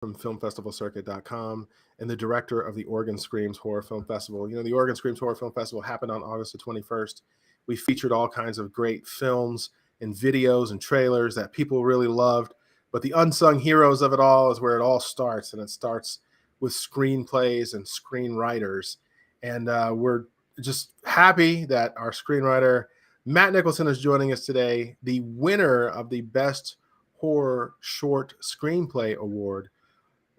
from filmfestivalcircuit.com and the director of the Oregon Screams Horror Film Festival. You know, the Oregon Screams Horror Film Festival happened on August the 21st. We featured all kinds of great films and videos and trailers that people really loved. But the unsung heroes of it all is where it all starts, and it starts with screenplays and screenwriters. And we're just happy that our screenwriter, Matt Nicholson, is joining us today, the winner of the Best Horror Short Screenplay Award.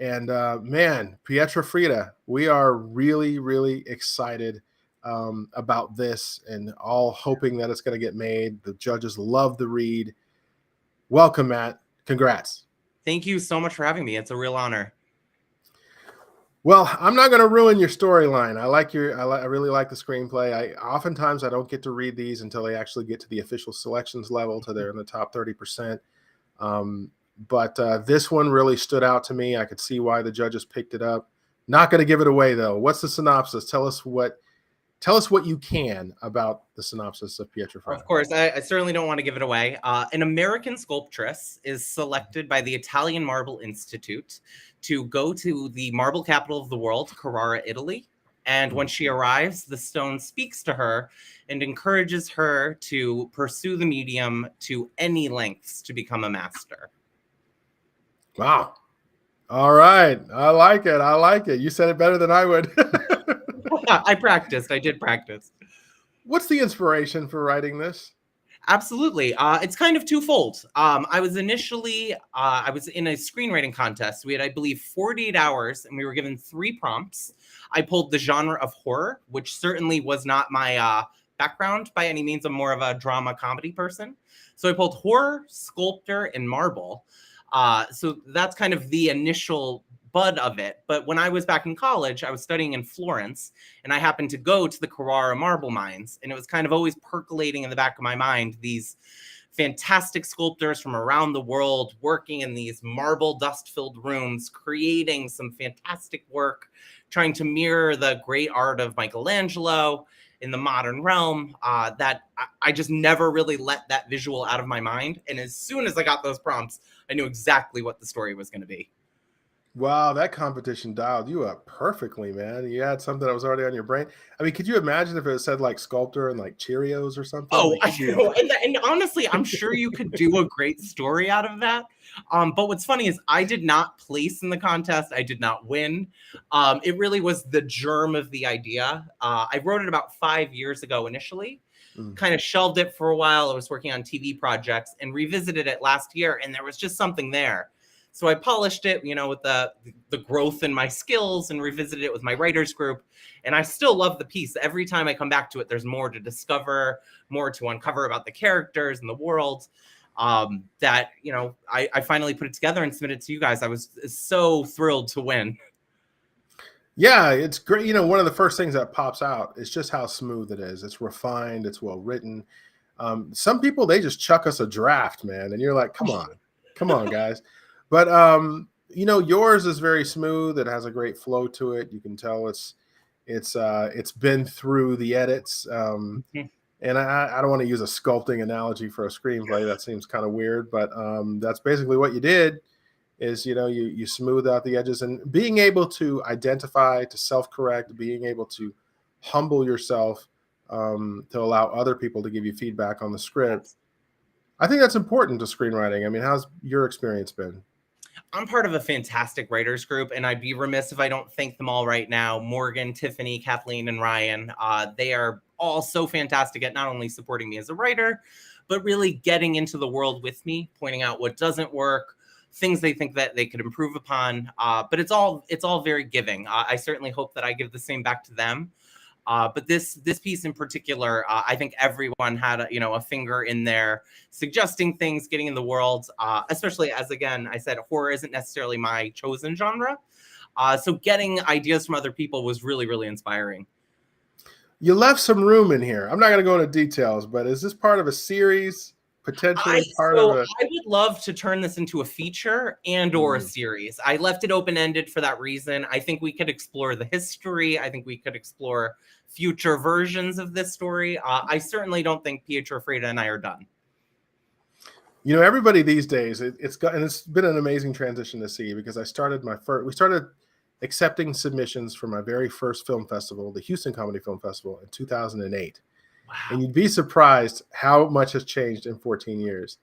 And man, Pietra, Fredda, we are really, really excited about this and all hoping that it's going to get made. The judges love the read. Welcome, Matt. Congrats. Thank you so much for having me. It's a real honor. Well, I'm not going to ruin your storyline. I really like the screenplay. Oftentimes I don't get to read these until they actually get to the official selections level, to they're in the top 30%. But this one really stood out to me. I could see why the judges picked it up. Not going to give it away though. What's the synopsis? Tell us what you can about the synopsis of Pietra. Of course, I certainly don't want to give it away. An American sculptress is selected by the Italian Marble Institute to go to the marble capital of the world, Carrara, Italy. And when she arrives, the stone speaks to her and encourages her to pursue the medium to any lengths to become a master. Wow. All right. I like it. You said it better than I would. I practiced. I did practice. What's the inspiration for writing this? Absolutely. It's kind of twofold. I was in a screenwriting contest. We had, I believe, 48 hours, and we were given 3 prompts. I pulled the genre of horror, which certainly was not my background by any means. I'm more of a drama comedy person. So I pulled horror, sculptor, and marble. So that's kind of the initial bud of it. But when I was back in college, I was studying in Florence, and I happened to go to the Carrara marble mines, and it was kind of always percolating in the back of my mind, these fantastic sculptors from around the world working in these marble dust-filled rooms, creating some fantastic work, trying to mirror the great art of Michelangelo in the modern realm, that I just never really let that visual out of my mind. And as soon as I got those prompts, I knew exactly what the story was going to be. Wow, that competition dialed you up perfectly, man. You had something that was already on your brain. I mean, could you imagine if it said like sculptor and like Cheerios or something? Oh, I know. And honestly, I'm sure you could do a great story out of that. But what's funny is I did not place in the contest. I did not win. It really was the germ of the idea. I wrote it about 5 years ago initially, kind of shelved it for a while. I was working on TV projects and revisited it last year, and there was just something there. So I polished it, with the growth in my skills, and revisited it with my writers group. And I still love the piece. Every time I come back to it, there's more to discover, more to uncover about the characters and the world, that, I finally put it together and submitted it to you guys. I was so thrilled to win. Yeah, it's great. One of the first things that pops out is just how smooth it is. It's refined. It's well written. Some people, they just chuck us a draft, man. And you're like, come on, guys. But, yours is very smooth. It has a great flow to it. You can tell it's been through the edits. And I don't want to use a sculpting analogy for a screenplay. That seems kind of weird, but that's basically what you did is, you smooth out the edges, and being able to identify, to self-correct, being able to humble yourself to allow other people to give you feedback on the script. I think that's important to screenwriting. I mean, how's your experience been? I'm part of a fantastic writers group, and I'd be remiss if I don't thank them all right now. Morgan, Tiffany, Kathleen, and Ryan. They are all so fantastic at not only supporting me as a writer, but really getting into the world with me, pointing out what doesn't work, things they think that they could improve upon. But it's all very giving. I certainly hope that I give the same back to them. But this piece in particular, I think everyone had a finger in there, suggesting things, getting in the world, especially as, again, I said, horror isn't necessarily my chosen genre. So getting ideas from other people was really, really inspiring. You left some room in here. I'm not going to go into details, but is this part of a series? Potentially part of a... I would love to turn this into a feature or a series. I left it open-ended for that reason. I think we could explore the history. I think we could explore future versions of this story. I certainly don't think Pietra, Fredda, and I are done. You know, everybody these days, it's been an amazing transition to see, because we started accepting submissions for my very first film festival, the Houston Comedy Film Festival, in 2008. And Wow. you'd be surprised how much has changed in 14 years.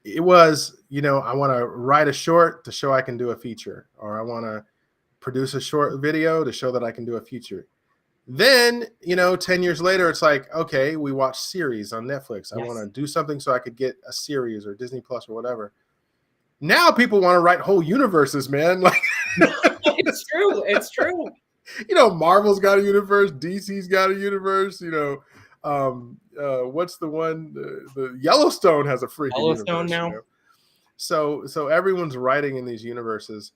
It was, I want to write a short to show I can do a feature, or I want to produce a short video to show that I can do a feature. Then, 10 years later, it's like, okay, we watch series on Netflix. I want Yes. to do something so I could get a series or Disney Plus or whatever. Now people want to write whole universes, man. Like, It's true. It's true. Marvel's got a universe, DC's got a universe, what's the one? The Yellowstone has a freaking Yellowstone universe, now. So everyone's writing in these universes.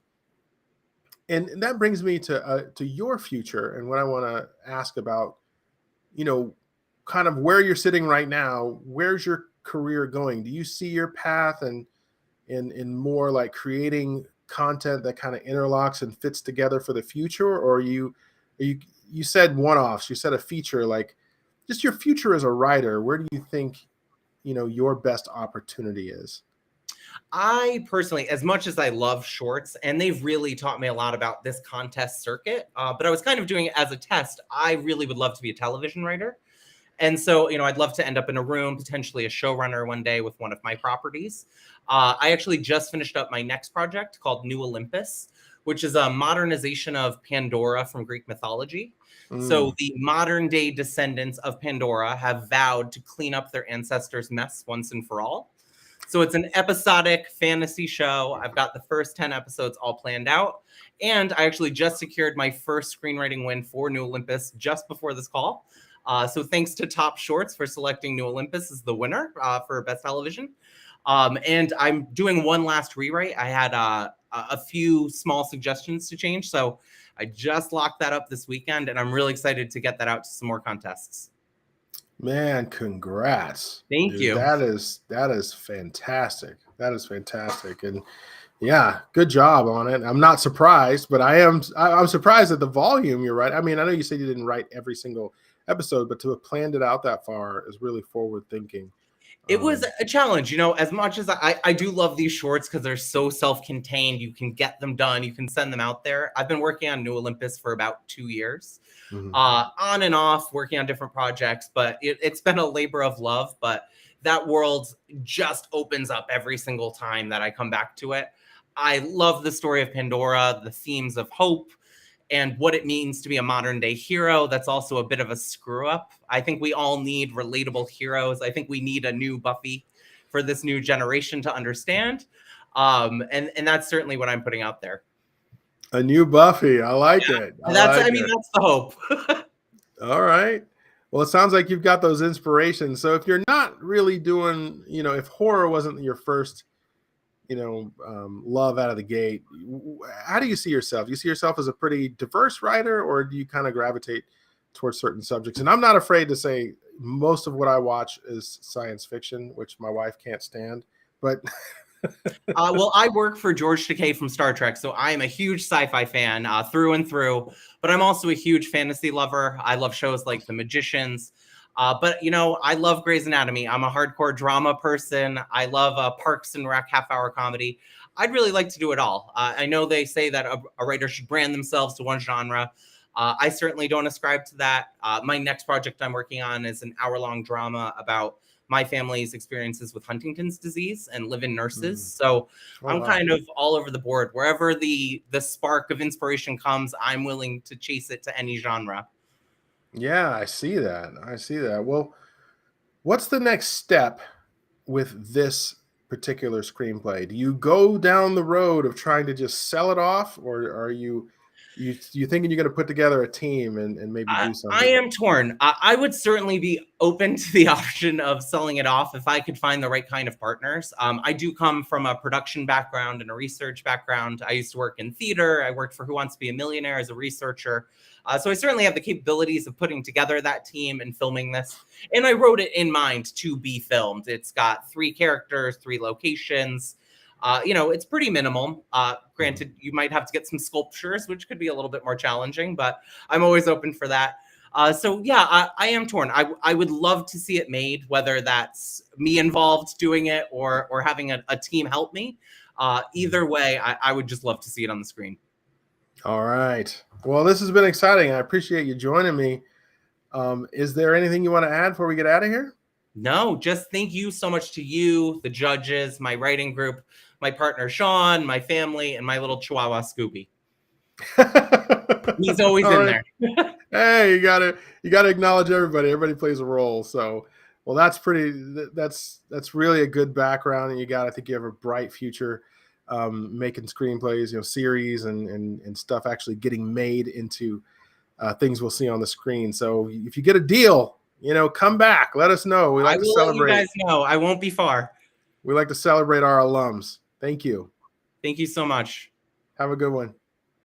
And that brings me to your future, and what I want to ask about, kind of where you're sitting right now. Where's your career going? Do you see your path and in more like creating content that kind of interlocks and fits together for the future, or you said one-offs, you said a feature, like just your future as a writer? Where do you think your best opportunity is? I personally, as much as I love shorts, and they've really taught me a lot about this contest circuit, but I was kind of doing it as a test. I really would love to be a television writer. And so, I'd love to end up in a room, potentially a showrunner one day with one of my properties. I actually just finished up my next project called New Olympus, which is a modernization of Pandora from Greek mythology. So the modern day descendants of Pandora have vowed to clean up their ancestors' mess once and for all. So it's an episodic fantasy show. I've got the first 10 episodes all planned out. And I actually just secured my first screenwriting win for New Olympus just before this call. So thanks to Top Shorts for selecting New Olympus as the winner for Best Television. And I'm doing one last rewrite. I had a few small suggestions to change. So I just locked that up this weekend, and I'm really excited to get that out to some more contests. Man, congrats. Thank Dude, you. that is fantastic. That is fantastic. And yeah, good job on it. I'm not surprised, but I'm surprised at the volume. You're right. I mean, I know you said you didn't write every single episode, but to have planned it out that far is really forward thinking. It was a challenge, as much as I do love these shorts because they're so self-contained. You can get them done. You can send them out there. I've been working on New Olympus for about 2 years, on and off, working on different projects, but it's been a labor of love. But that world just opens up every single time that I come back to it. I love the story of Pandora, the themes of hope, and what it means to be a modern day hero. That's also a bit of a screw up. I think we all need relatable heroes. I think we need a new Buffy for this new generation to understand. And that's certainly what I'm putting out there. A new Buffy. I like it. That's the hope. All right. Well, it sounds like you've got those inspirations. So if you're not really doing, if horror wasn't your first love out of the gate, how do you see yourself? Do you see yourself as a pretty diverse writer, or do you kind of gravitate towards certain subjects? And I'm not afraid to say most of what I watch is science fiction, which my wife can't stand, but well, I work for George Takei from Star Trek, so I am a huge sci-fi fan through and through, but I'm also a huge fantasy lover. I love shows like The Magicians. But, I love Grey's Anatomy. I'm a hardcore drama person. I love Parks and Rec half-hour comedy. I'd really like to do it all. I know they say that a writer should brand themselves to one genre. I certainly don't ascribe to that. My next project I'm working on is an hour-long drama about my family's experiences with Huntington's disease and live-in nurses. So I'm kind of all over the board. Wherever the spark of inspiration comes, I'm willing to chase it to any genre. Yeah, I see that. Well, what's the next step with this particular screenplay? Do you go down the road of trying to just sell it off, or are you thinking you're going to put together a team and maybe do something? I am torn. I would certainly be open to the option of selling it off if I could find the right kind of partners. I do come from a production background and a research background. I used to work in theater. I worked for Who Wants to Be a Millionaire as a researcher. So I certainly have the capabilities of putting together that team and filming this. And I wrote it in mind to be filmed. It's got 3 characters, 3 locations. It's pretty minimal. Granted, you might have to get some sculptures, which could be a little bit more challenging, but I'm always open for that. So yeah, I am torn. I would love to see it made, whether that's me involved doing it or having a team help me. Either way, I would just love to see it on the screen. All right. Well, this has been exciting. I appreciate you joining me. Is there anything you want to add before we get out of here? No, just thank you so much to you, the judges, my writing group, my partner Sean, my family, and my little Chihuahua Scooby. He's always in there. Hey, you gotta acknowledge everybody. Everybody plays a role. So, well, that's really a good background, and I think you have a bright future making screenplays, series and stuff actually getting made into things we'll see on the screen. So, if you get a deal, come back. Let us know. We like to celebrate. Let you guys know. I won't be far. We like to celebrate our alums. Thank you. Thank you so much. Have a good one.